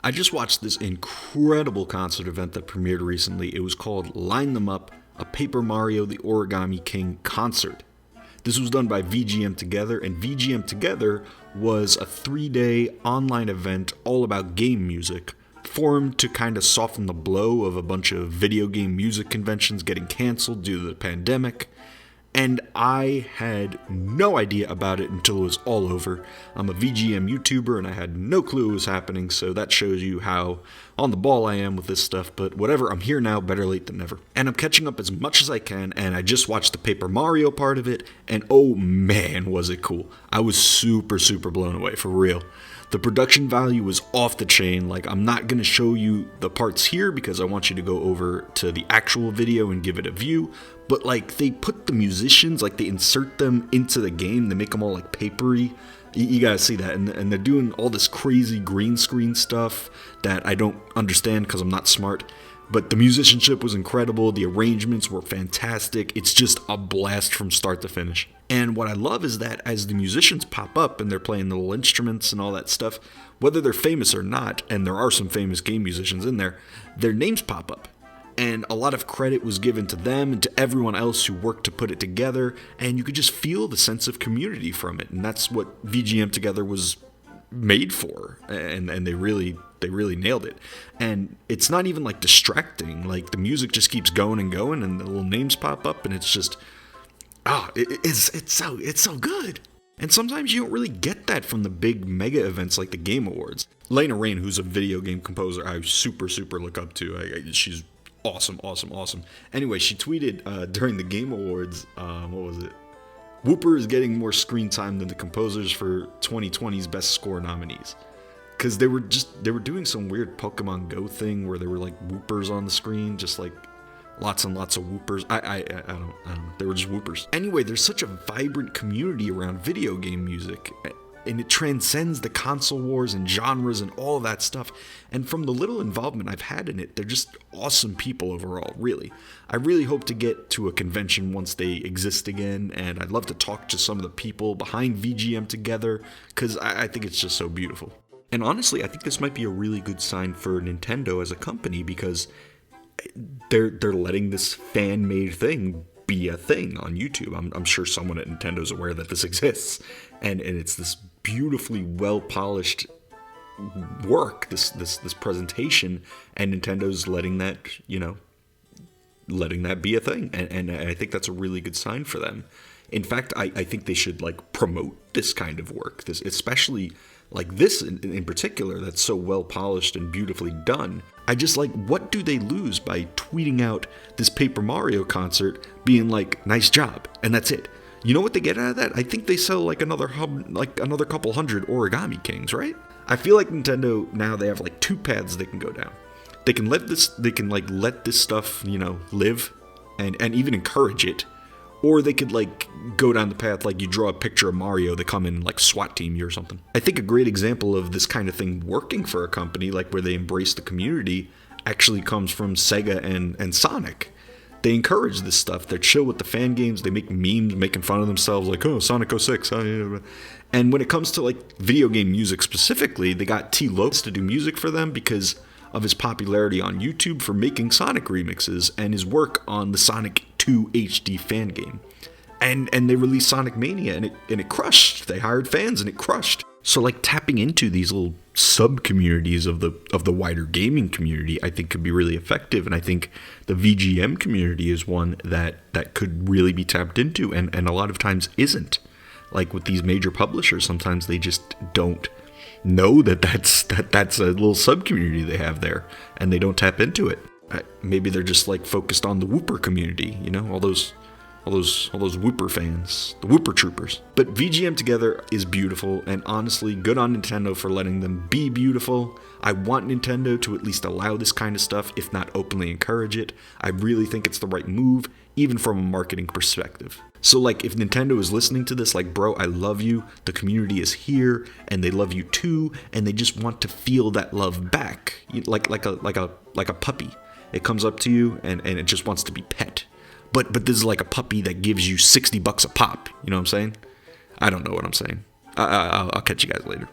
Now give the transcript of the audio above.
I just watched this incredible concert event that premiered recently. It was called Line Them Up, a Paper Mario the Origami King concert. This was done by vgmtogether, and vgmtogether was a 3-day online event all about game music, formed to kind of soften the blow of a bunch of video game music conventions getting canceled due to the pandemic. And I had no idea about it until it was all over. I'm a VGM YouTuber and I had no clue what was happening, so that shows you how on the ball I am with this stuff, but whatever, I'm here now, better late than never. And I'm catching up as much as I can, and I just watched the Paper Mario part of it, and oh man, was it cool. I was super blown away, for real. The production value was off the chain. Like, I'm not going to show you the parts here because I want you to go over to the actual video and give it a view. But, like, they put the musicians, like, they insert them into the game. They make them all, like, papery. You gotta see that. And they're doing all this crazy green screen stuff that I don't understand because I'm not smart. But the musicianship was incredible. The arrangements were fantastic. It's just a blast from start to finish. And what I love is that as the musicians pop up and they're playing the little instruments and all that stuff, whether they're famous or not, and there are some famous game musicians in there, their names pop up. And a lot of credit was given to them and to everyone else who worked to put it together, and you could just feel the sense of community from it. And that's what vgmtogether was made for, and they really nailed it. And it's not even like distracting. Like, the music just keeps going and going, and the little names pop up, and it's just it's so good. And sometimes you don't really get that from the big mega events like the Game Awards. Lena Raine, who's a video game composer I super look up to, she's awesome. Anyway, she tweeted during the Game Awards, what was it? Whooper is getting more screen time than the composers for 2020's Best Score nominees. Because they were doing some weird Pokemon Go thing where there were like whoopers on the screen, just like lots and lots of whoopers. I don't know. They were just whoopers. Anyway, there's such a vibrant community around video game music, and it transcends the console wars and genres and all of that stuff. And from the little involvement I've had in it, they're just awesome people overall, really. I really hope to get to a convention once they exist again, and I'd love to talk to some of the people behind VGMtogether, because I think it's just so beautiful. And honestly, I think this might be a really good sign for Nintendo as a company, because they're letting this fan-made thing be a thing on YouTube. I'm sure someone at Nintendo's aware that this exists, and it's this beautifully well-polished work, this presentation, and Nintendo's letting that be a thing, and I think that's a really good sign for them. In fact, I think they should like promote this kind of work, this especially like this in particular, that's so well polished and beautifully done. I just like, what do they lose by tweeting out this Paper Mario concert being like, nice job, and that's it? You know what they get out of that? I think they sell like another couple hundred Origami Kings, right? I feel like Nintendo now, they have like two paths they can go down. They can let this stuff, live and even encourage it. Or they could like go down the path like you draw a picture of Mario, they come in like SWAT team you or something. I think a great example of this kind of thing working for a company, like where they embrace the community, actually comes from Sega and Sonic. They encourage this stuff. They're chill with the fan games. They make memes making fun of themselves like, oh, Sonic 06. And when it comes to like video game music specifically, they got T. Lopes to do music for them because of his popularity on YouTube for making Sonic remixes and his work on the Sonic 2 HD fan game. And they released Sonic Mania and it crushed. They hired fans and it crushed. So like tapping into these little sub-communities of the wider gaming community, I think could be really effective. And I think the VGM community is one that could really be tapped into and a lot of times isn't. Like with these major publishers, sometimes they just don't know that's a little sub-community they have there, and they don't tap into it. Maybe they're just like focused on the Whooper community, all those Whooper fans, the Whooper troopers. But VGMtogether is beautiful, and honestly, good on Nintendo for letting them be beautiful. I want Nintendo to at least allow this kind of stuff, if not openly encourage it. I really think it's the right move, even from a marketing perspective. So like, if Nintendo is listening to this, like, bro, I love you, the community is here, and they love you too, and they just want to feel that love back, like a puppy. It comes up to you, and it just wants to be pet. But this is like a puppy that gives you $60 a pop, you know what I'm saying? I don't know what I'm saying. I'll catch you guys later.